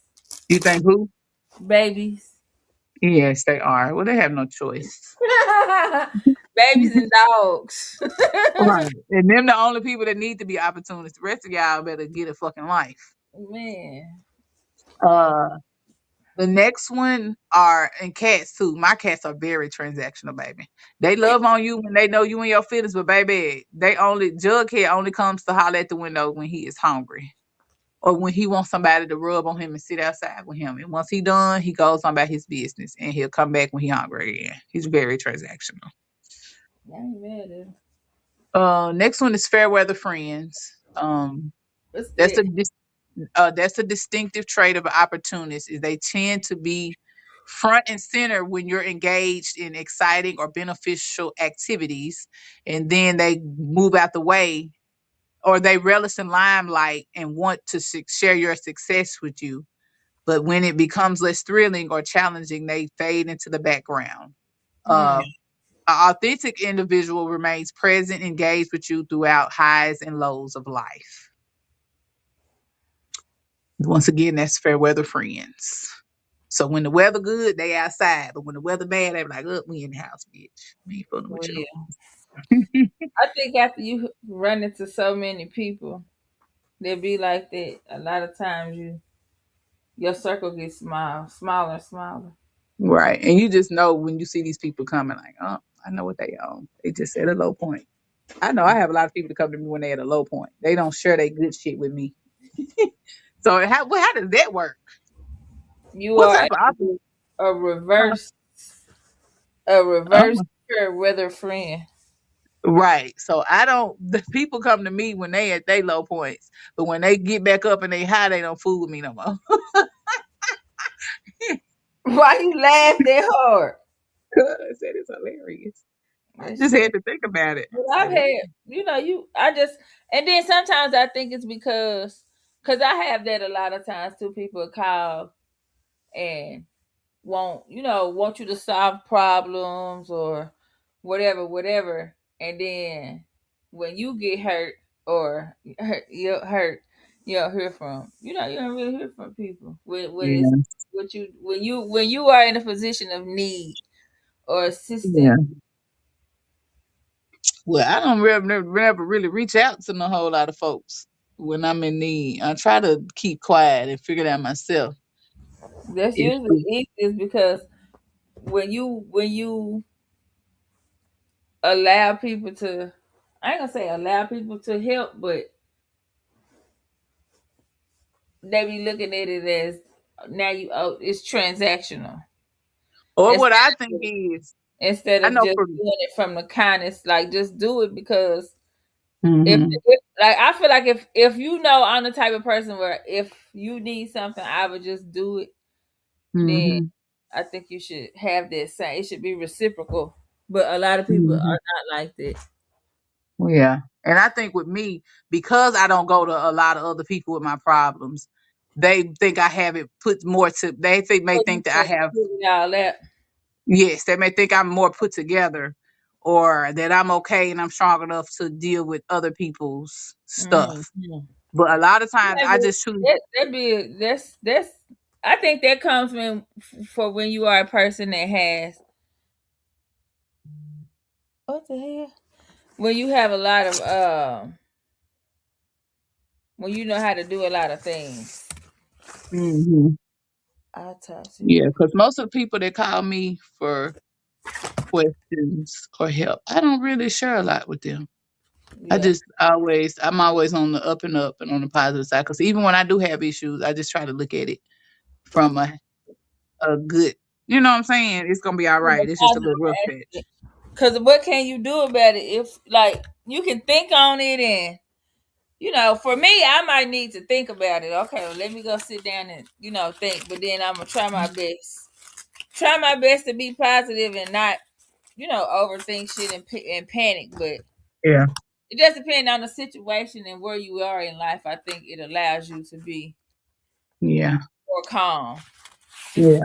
You think who? Babies. Yes, they are. Well, they have no choice. Babies and dogs. Right. And them the only people that need to be opportunists. The rest of y'all better get a fucking life. Man. Man. Uh The next one are and cats too. My cats are very transactional, baby. They love on you when they know you in your feelings, but baby, they only Jughead only comes to holler at the window when he is hungry. Or when he wants somebody to rub on him and sit outside with him. And once he done, he goes on about his business and he'll come back when he hungry again. He's very transactional. I ain't mad at it. Next one is fair weather friends. What's That's that? that's a distinctive trait of an opportunist is they tend to be front and center when you're engaged in exciting or beneficial activities, and then they move out the way, or they relish in limelight and want to share your success with you, but when it becomes less thrilling or challenging, they fade into the background. Mm. An authentic individual remains present, engaged with you throughout highs and lows of life. Once again, that's fair weather friends. So when the weather good, they outside. But when the weather bad, they be like, "Look, we in the house, bitch. We ain't fooling with you." Well, I think after you run into so many people, they be like that. A lot of times your circle gets smaller and smaller. Right. And you just know when you see these people coming, like, oh, I know what they own. They just at a low point. I know I have a lot of people that come to me when they at a low point. They don't share their good shit with me. So how does that work? You What are type of opposite? a reverse a reverse fair weather friend. Right. So I don't the people come to me when they at their low points. But when they get back up and they high, they don't fool with me no more. Why you laugh that hard? Cause that is hilarious. I That just shit. had to think about it. But I I've said, had, I just, and then sometimes I think it's because I have that a lot of times too. People call and want you to solve problems or whatever. And then when you get hurt or you don't hear from, you don't really hear from people when it's yeah, when you are in a position of need or yeah. assistance. Well, I don't never really reach out to no whole lot of folks when I'm in need. I try to keep quiet and figure it out myself. That's If usually easiest because when you allow people to, I ain't gonna say allow people to help, but they be looking at it as now it's transactional or what instead I think is, instead I of know just for doing it from the kindness. Like just do it because hmm if like I feel like if I'm the type of person where if you need something, I would just do it. Then hmm I think you should have that same. It should be reciprocal. But a lot of people are hmm not like that. yeah. And I think with me, because I don't go to a lot of other people with my problems, they think I have it put more to. They think may So you think that I can have. figure all that. Yes, they may think I'm more put together or that I'm okay and I'm strong enough to deal with other people's stuff. Mhm. But a lot of times Yeah, I but just choose. that be that's I think that comes for when you are a person that has what the hell? When you have a lot of when you know how to do a lot of things. Hmm. Autopsy Yeah, report. because most of the people that call me questions or help. I don't really share a lot with them. Yeah. I'm always on the up and up and on the positive side. Because even when I do have issues, I just try to look at it from a good, you know what I'm saying? It's gonna be all From a right. It's just a positive little rough patch. aspect. Cause what can you do about it if like you can think on it and for me, I might need to think about it. Okay, well, let me go sit down and think. But then I'm gonna try my best. Try my best to be positive and not overthink shit and panic. But Yeah, it just depends on the situation and where you are in life. I think it allows you to be yeah, more calm. yeah.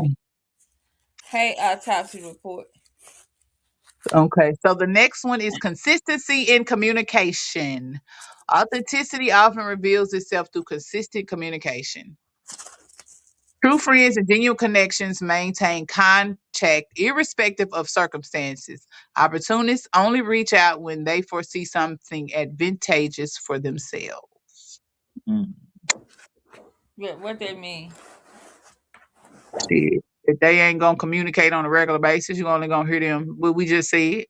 Hey, autopsy report. Okay, so the next one is consistency in communication. Authenticity often reveals itself through consistent communication. True friends and genuine connections maintain contact irrespective of circumstances. Opportunists only reach out when they foresee something advantageous for themselves. Mm, Yeah, what that mean? shit. If they ain't gonna communicate on a regular basis, you're only gonna hear them what we just said.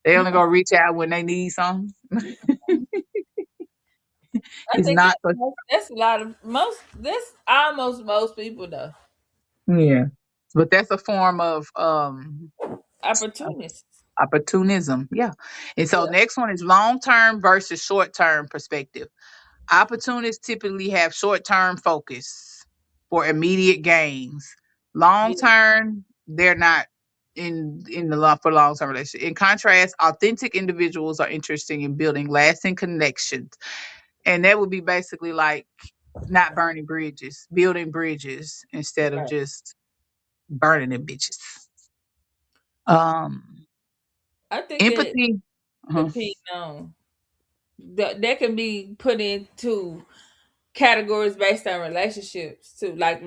They only gonna reach out when they need something. I It's think not for that's a lot of most. That's almost most people though. yeah. But that's a form of Opportunists. opportunism. Yeah. And so Yeah. next one is long term versus short term perspective. Opportunists typically have short term focus for immediate gains. Long Yeah. term, they're not in the long for long term relationship. In contrast, authentic individuals are interested in building lasting connections. And that would be basically like not burning bridges, building bridges instead of Right. just burning them bitches. Um I think that Empathy. Uh-huh. depends on that can be put into categories based on relationships too, like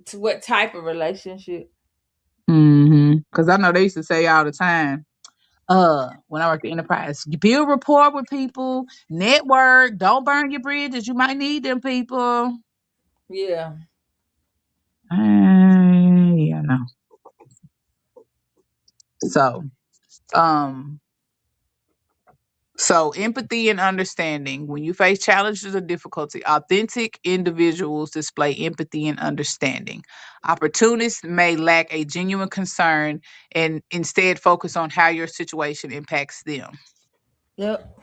to what type of relationship. Because I know they used to say all the time, when I worked at Enterprise, you build rapport with people, network, don't burn your bridges. You might need them people. Yeah. Yeah, no. So, um, so empathy and understanding. When you face challenges or difficulty, authentic individuals display empathy and understanding. Opportunists may lack a genuine concern and instead focus on how your situation impacts them. Yep.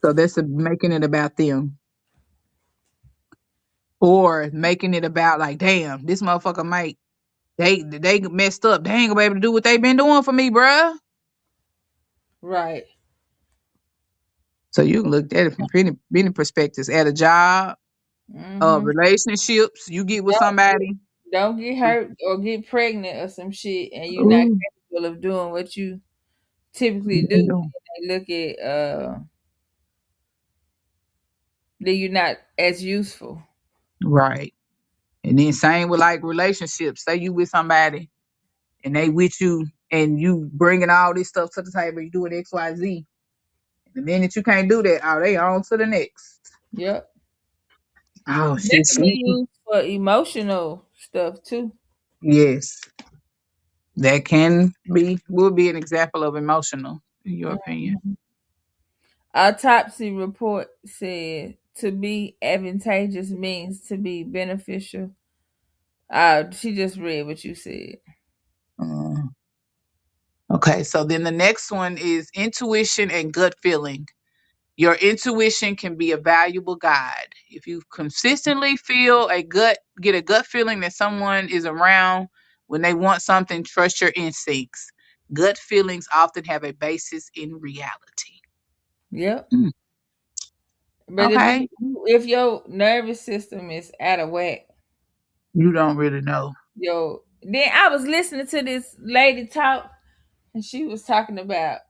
So that's making it about them. Or making it about like, damn, this motherfucker might they messed up. They ain't gonna be able to do what they been doing for me, bruh. Right. So you can look at it from many perspectives. At a job, Mm-hmm. relationships, you get with Don't somebody. don't get hurt or get pregnant or some shit, and you're not Ooh, capable of doing what you typically you do. ain't doing They look at that you're not as useful. right. And then same with like relationships. Say you with somebody and they with you and you bringing all this stuff to the table. You doing X, Y, Z. The minute you can't do that, oh, they on to the next. Yep. Oh That shit, can be she. used for emotional stuff too. Yes. That can be will be an example of emotional, in your opinion. Mhm. Autopsy report said to be advantageous means to be beneficial. She just read what you said. Mm. Okay, so then the next one is intuition and gut feeling. Your intuition can be a valuable guide. If you consistently get a gut feeling that someone is around when they want something, trust your instincts. Gut feelings often have a basis in reality. Yep. Mm, But okay, if your nervous system is out of whack, you don't really know. then I was listening to this lady talk, and she was talking about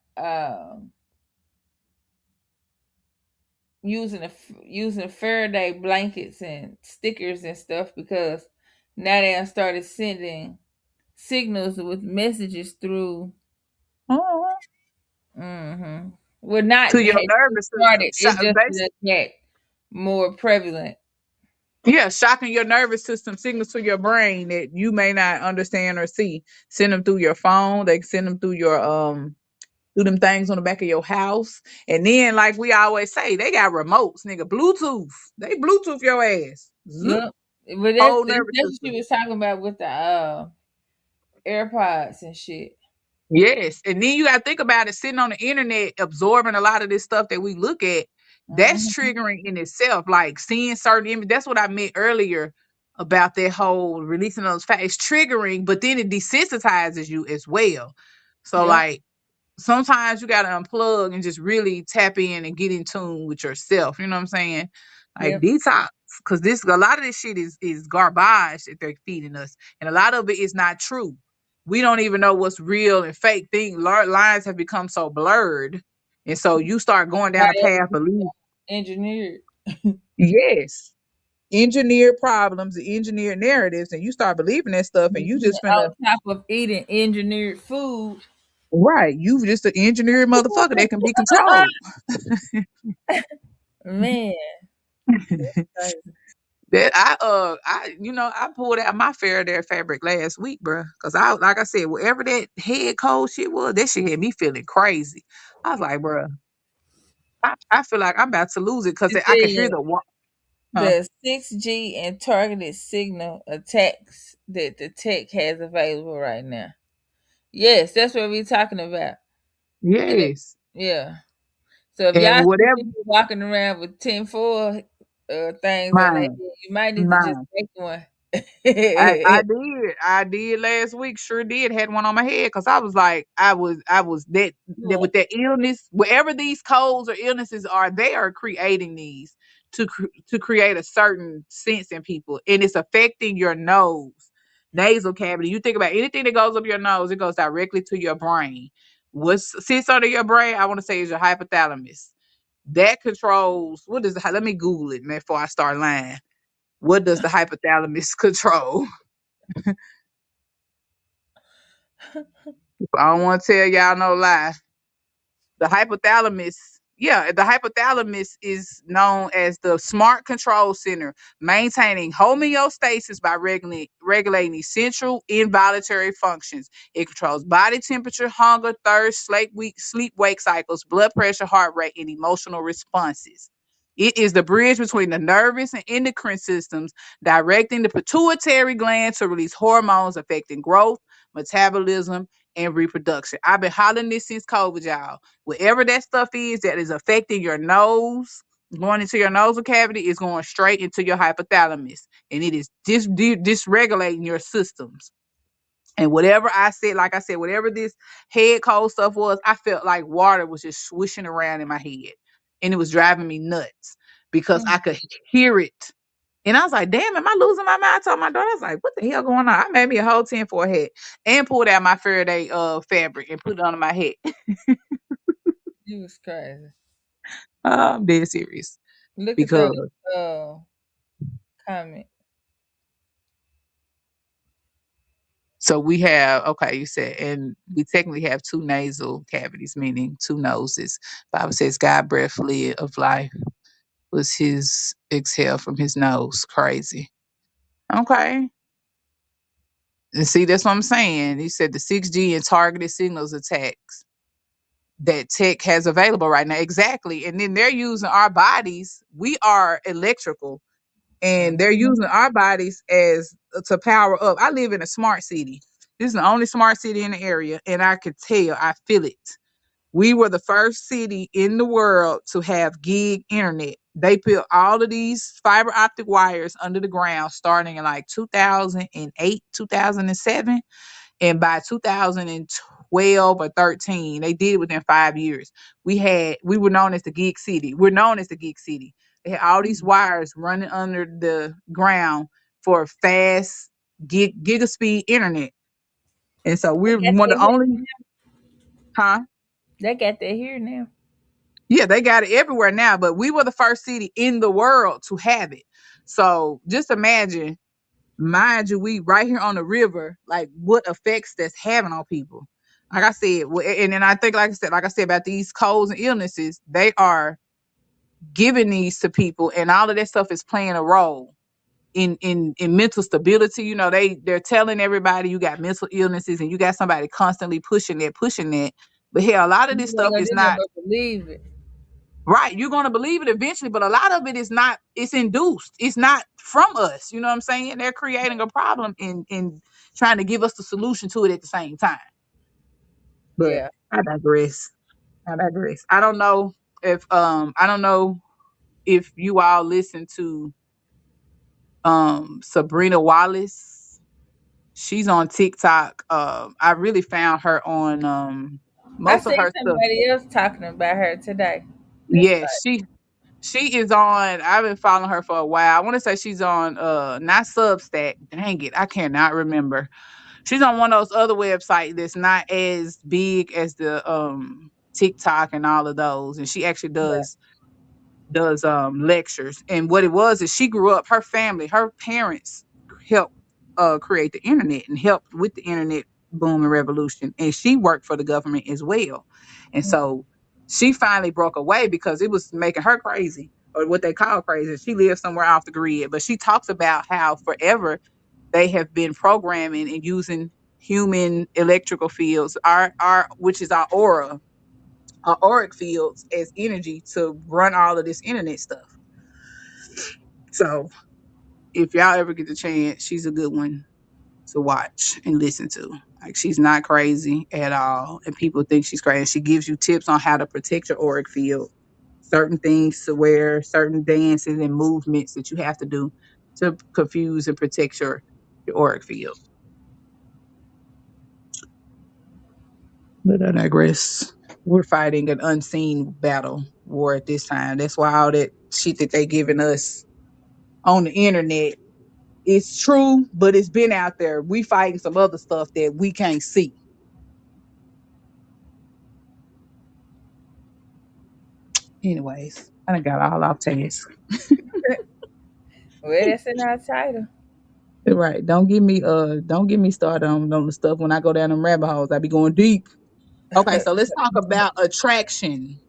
using Faraday blankets and stickers and stuff because now they done started sending signals with messages through. Oh, Mm-hmm. Well, not to your had nervous system. started. It's just Basically, that more prevalent. Yeah, shocking your nervous system, signals to your brain that you may not understand or see. Send them through your phone. They can send them through your through them things on the back of your house. And then, like we always say, they got remotes, nigga. Bluetooth. They Bluetooth your ass. Zoop, Yep. But whole nervous that's what system. you was talking about with the AirPods and shit. Yes. And then you gotta think about it, sitting on the internet, absorbing a lot of this stuff that we look at, that's Hmm. triggering in itself. Like seeing certain images. That's what I meant earlier about that whole releasing those facts. It's triggering, but then it desensitizes you as well. So Yep. like sometimes you gotta unplug and just really tap in and get in tune with yourself. You know what I'm saying? Like Yep. detox. Cause this a lot of this shit is garbage that they're feeding us. And a lot of it is not true. We don't even know what's real and fake. Things lines have become so blurred. And so you start going down a path Biology of belief. engineered. Yes. Engineered problems, engineered narratives, and you start believing that stuff and you just finna On top of eating engineered food. right. You just an engineered motherfucker that can be controlled. Man, crazy. That I pulled out my Faraday fabric last week, bro. Cause I like I said, whatever that head cold shit was, that shit had me feeling crazy. I was like, bro, I feel like I'm about to lose it because It I could hear said the huh? the 6G and targeted signal attacks that the tech has available right now. Yes, that's what we're talking about. Yeah, Yes. yeah. So if y'all And see whatever people walking around with 10-4 things on their head, mine, you might need to just mine. make one. I did last week. Sure did. Had one on my head because I was like, I was that Yeah. with that illness, wherever these colds or illnesses are, they are creating these to create a certain sense in people, and it's affecting your nose, nasal cavity. You think about anything that goes up your nose, it goes directly to your brain. What sits under your brain? I want to say is your hypothalamus. That controls what is. Let me Google it, man, before I start lying. What does the hypothalamus control? I don't want to tell y'all no lie. The hypothalamus, yeah, the hypothalamus is known as the smart control center, maintaining homeostasis by regulating essential involuntary functions. It controls body temperature, hunger, thirst, sleep wake cycles, blood pressure, heart rate, and emotional responses. It is the bridge between the nervous and endocrine systems, directing the pituitary gland to release hormones affecting growth, metabolism, and reproduction. I've been hollering this since COVID, y'all. Whatever that stuff is that is affecting your nose, going into your nasal cavity, is going straight into your hypothalamus, and it is dysregulating your systems. And whatever I said, like I said, whatever this head cold stuff was, I felt like water was just swishing around in my head, and it was driving me nuts because I could hear it. And I was like, damn, am I losing my mind? I told my daughter, I was like, what the hell going on? I made me a whole 10 for a head and pulled out my Faraday fabric and put it under my head. You was crazy. I'm dead serious. Look at that Because uh comment. so we have okay, you said, and we technically have two nasal cavities, meaning two noses. Bible says God breath fluid of life was his exhale from his nose. Crazy. Okay. And see, that's what I'm saying. He said the 6G and targeted signals attacks that tech has available right now. Exactly. And then they're using our bodies. We are electrical and they're Mhm. using our bodies as to power up. I live in a smart city. This is the only smart city in the area, and I could tell, I feel it. We were the first city in the world to have gig internet. They put all of these fiber optic wires under the ground starting in like 2008, 2007, and by 2012 or 13, they did it within 5 years. We were known as the Geek City. We're known as the Geek City. They had all these wires running under the ground for fast giga speed internet. And so They we're got one that of the only, here. huh? They got that here now. Yeah, they got it everywhere now, but we were the first city in the world to have it. So just imagine, mind you, we right here on the river, like what effects that's having on people. Like I said, and then I think, like I said about these colds and illnesses, they are giving these to people, and all of that stuff is playing a role. in mental stability. You know, they're telling everybody you got mental illnesses and you got somebody constantly pushing that. But hell, a lot of this You ain't stuff gonna is do nothing not but believe it. right. You're gonna believe it eventually, but a lot of it is not. It's induced. It's not from us. You know what I'm saying? They're creating a problem and trying to give us the solution to it at the same time. But Yeah. I digress. I digress. I don't know if you all listen to Sabrina Wallace. She's on TikTok. I really found her on I most of seen her stuff. somebody else talking about her today. That's Yeah, she is on. I've been following her for a while. I want to say she's on not Substack. Dang it, I cannot remember. She's on one of those other websites that's not as big as the TikTok and all of those. And she actually yeah. does lectures. And what it was is she grew up, her family, her parents helped create the internet and helped with the internet boom and revolution. And she worked for the government as well. And so she finally broke away because it was making her crazy, or what they call crazy. She lives somewhere off the grid. But she talks about how forever they have been programming and using human electrical fields, our which is our auric fields as energy to run all of this internet stuff. So if y'all ever get the chance, she's a good one to watch and listen to. Like, she's not crazy at all, and people think she's crazy. She gives you tips on how to protect your auric field, certain things to wear, certain dances and movements that you have to do to confuse and protect your auric field. But I digress. We're fighting an unseen battle war at this time. That's why all that shit that they giving us on the internet, it's true, but it's been out there. We fighting some other stuff that we can't see. Anyways, I done got all off task. Well, that's in our title. Right. Don't get me started on the stuff when I go down them rabbit holes. I be going deep. Okay, so let's talk about attraction.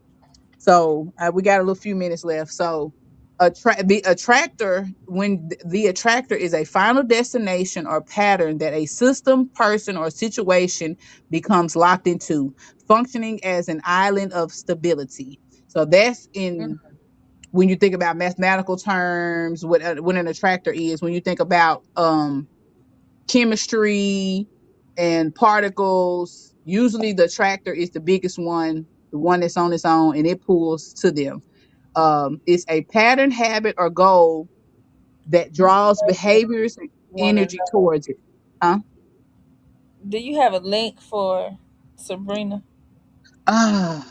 So we got a little few minutes left. So the attractor, when the attractor is a final destination or pattern that a system, person, or situation becomes locked into, functioning as an island of stability. So that's in when you think about mathematical terms, what an attractor is. When you think about chemistry and particles, usually the attractor is the biggest one, the one that's on its own, and it pulls to them. It's a pattern, habit, or goal that draws behaviors and Want to energy know? towards it. Huh? Do you have a link for Sabrina? Ah,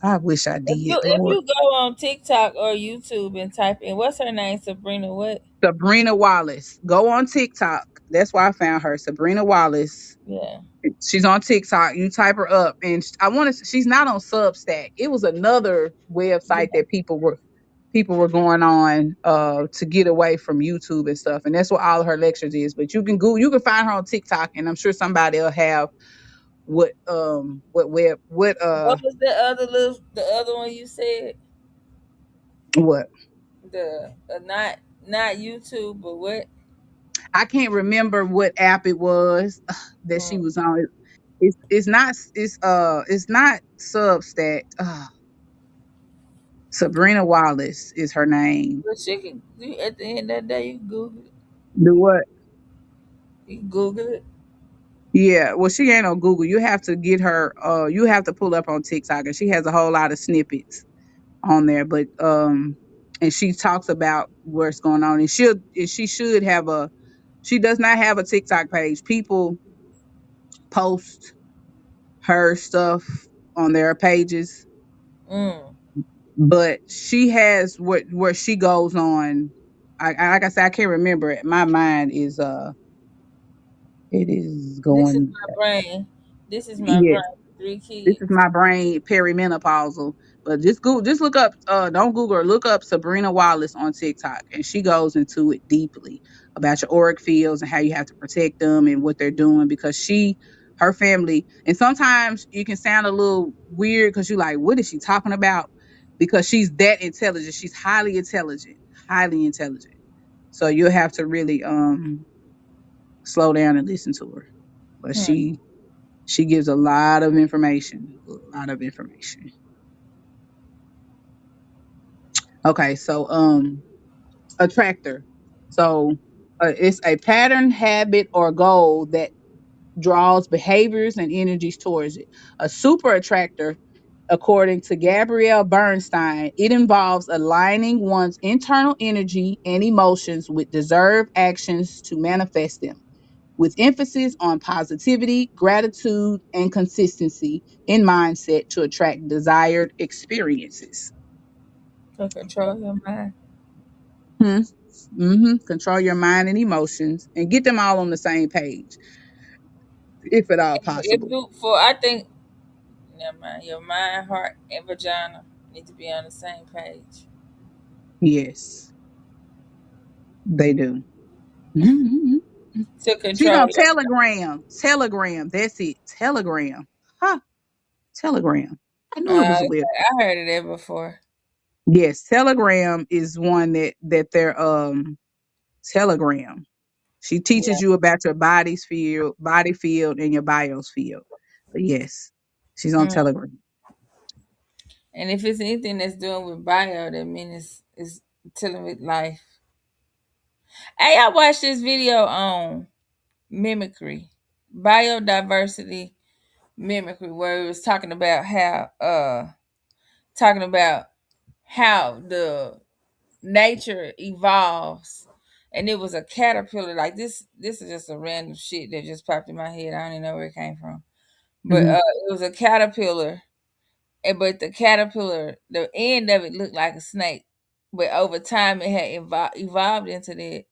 I wish I If you did, if Lord. you go on TikTok or YouTube and type in what's her name, Sabrina what? Sabrina Wallace. Go on TikTok. That's why I found her. Sabrina Wallace. Yeah. She's on TikTok. You type her up, and I want to. She's not on Substack. It was another website Yeah. that people were going on to get away from YouTube and stuff, and that's what all of her lectures is. But you can find her on TikTok, and I'm sure somebody will have What was the other one you said? what The not YouTube, but what? I can't remember what app it was that she Mm. was on. It's not Substack. Sabrina Wallace is her name. But she can at the end of the day you can Google it. Do what? You can Google it. Yeah, well, she ain't on Google. You have to get her. You have to pull up on TikTok, and she has a whole lot of snippets on there. But and she talks about what's going on, and she should have a. She does not have a TikTok page. People post her stuff on their pages, Mm. but she has what where she goes on. Like I said, I can't remember it. My mind is it is This is going. my brain. This is my Yes, brain. Three this is kids. my brain perimenopausal. But just look up, don't Google her, look up Sabrina Wallace on TikTok, and she goes into it deeply about your auric fields and how you have to protect them and what they're doing because her family, and sometimes you can sound a little weird because you're like, what is she talking about? Because she's that intelligent. She's highly intelligent, highly intelligent. So you'll have to really slow down and listen to her. But Hmm. she gives a lot of information. A lot of information. Okay, so attractor. So it's a pattern, habit, or goal that draws behaviors and energies towards it. A super attractor, according to Gabrielle Bernstein, it involves aligning one's internal energy and emotions with deserved actions to manifest them, with emphasis on positivity, gratitude, and consistency in mindset to attract desired experiences. To control your mind. Hmm. Control your mind and emotions and get them all on the same page, if at all If possible. you for I think never mind, your mind, heart, and vagina need to be on the same page. Yes, they do. Mhm. To She's control on your Telegram. Telegram. That's it. Telegram. Huh. Telegram. I knew it was a web. I heard of that before. Yes, Telegram is one that they're Telegram. She Yeah. teaches you about your body field, and your biosphere. But yes, she's on Mm. Telegram. And if it's anything that's doing with bio, that means it's dealing with life. Hey, I watched this video on mimicry, biodiversity mimicry, where it was talking about how the nature evolves. And it was a caterpillar. Like this is just a random shit that just popped in my head. I don't even know where it came from. But Hmm. it was a caterpillar, and but the caterpillar, the end of it looked like a snake. But over time it had evolved into that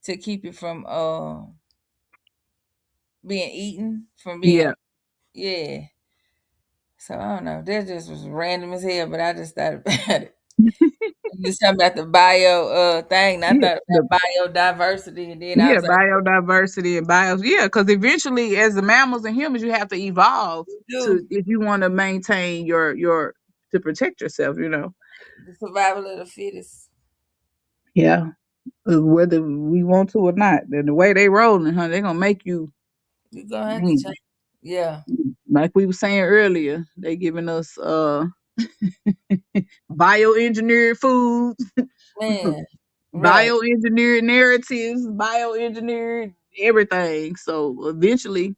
to keep it from being eaten, from being, Yeah. yeah. So I don't know. That just was random as hell, but I just thought about it. Just talking about the bio thing. And I Yeah. thought about biodiversity, and then I Yeah, was like, biodiversity and bios. Yeah, because eventually, as the mammals and humans, you have to evolve do to if you want to maintain your to protect yourself. You know. the survival of the fittest. Yeah, whether we want to or not, then the way they rolling, huh? They gonna make you. You're gonna have to mm, change. Yeah, Like we were saying earlier, they giving us bioengineered foods, man. Right. bioengineered narratives, bioengineered everything. So eventually,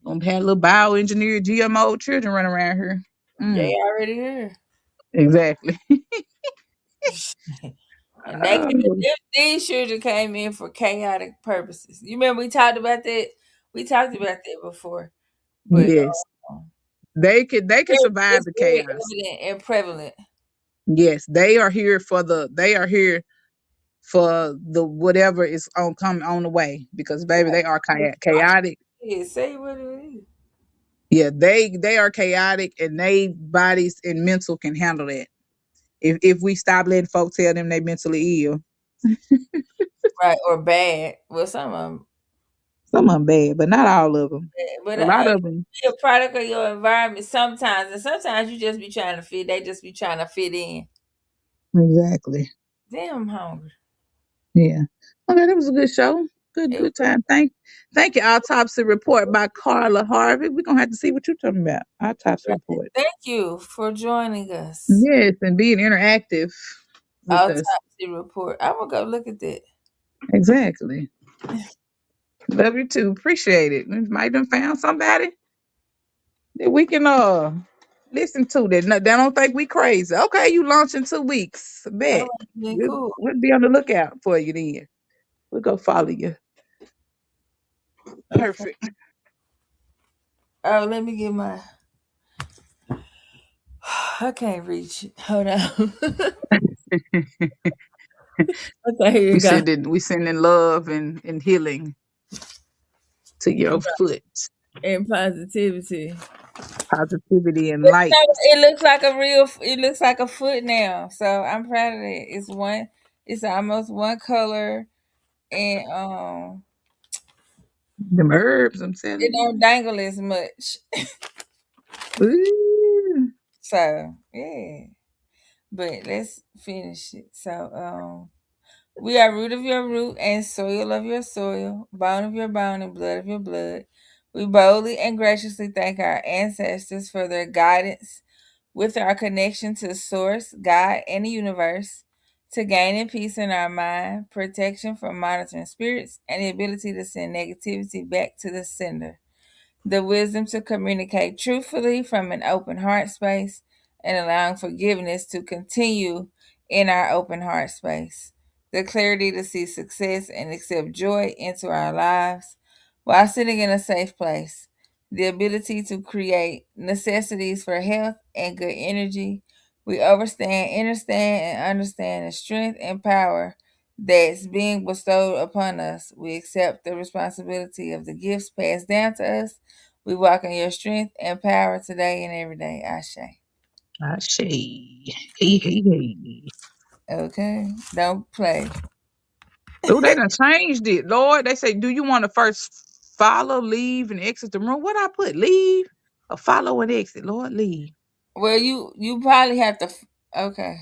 gonna have little bioengineered GMO children running around here. They Mm, already here. exactly. And they these children came in for chaotic purposes. You remember we talked about that? We talked about that before. But Yes, they can survive it's the very chaos. evident and prevalent. Yes, they are here for the whatever is on coming on the way because baby they are chaotic. Yeah, say what it is. Yeah, they are chaotic and they bodies and mental can handle that. If we stop letting folks tell them they mentally ill, Right, or bad. Well, some of them. some of them bad, but not all of them. But A lot of them. be a product of your environment sometimes, and sometimes you just be trying to fit. They just be trying to fit in. Exactly. Damn, I'm hungry. Yeah. Okay, that was a good show. Good, It good time. Thank you. Autopsy report by Carla Harvey. We're gonna have to see what you're talking about. Autopsy report. Thank you for joining us. Yes, and being interactive with us. Autopsy report. I will go look at that. Exactly. Love you too. Appreciate it. We might have found somebody that we can listen to that. They don't think we crazy. Okay, you launch in 2 weeks. All Bet. right, then We'll, cool. we'll be on the lookout for you then. We'll go follow you. Okay. Perfect. Oh, let me get my. I can't reach it. Hold on. Okay, here you go. We sending love and healing to your foot. And positivity. Positivity and But light. it looks like a real. It looks like a foot now. So I'm proud of it. It's one. It's almost one color, and Them herbs, I'm it telling don't you. dangle as much. Ooh. So yeah. But let's finish it. So We are root of your root and soil of your soil, bone of your bone and blood of your blood. We boldly and graciously thank our ancestors for their guidance with our connection to Source, God, and the universe, to gaining peace in our mind, protection from monitoring spirits, and the ability to send negativity back to the sender, the wisdom to communicate truthfully from an open heart space, and allowing forgiveness to continue in our open heart space, the clarity to see success and accept joy into our lives while sitting in a safe place, the ability to create necessities for health and good energy. We overstand, understand, and understand the strength and power that's being bestowed upon us. We accept the responsibility of the gifts passed down to us. We walk in your strength and power today and every day. Ashe. I say, hey. Okay? Don't play. Oh, they done changed it, Lord. They say, do you want to first follow, leave, and exit the room? What I put? Leave or follow and exit? Lord, leave. Well, you probably have to. Okay.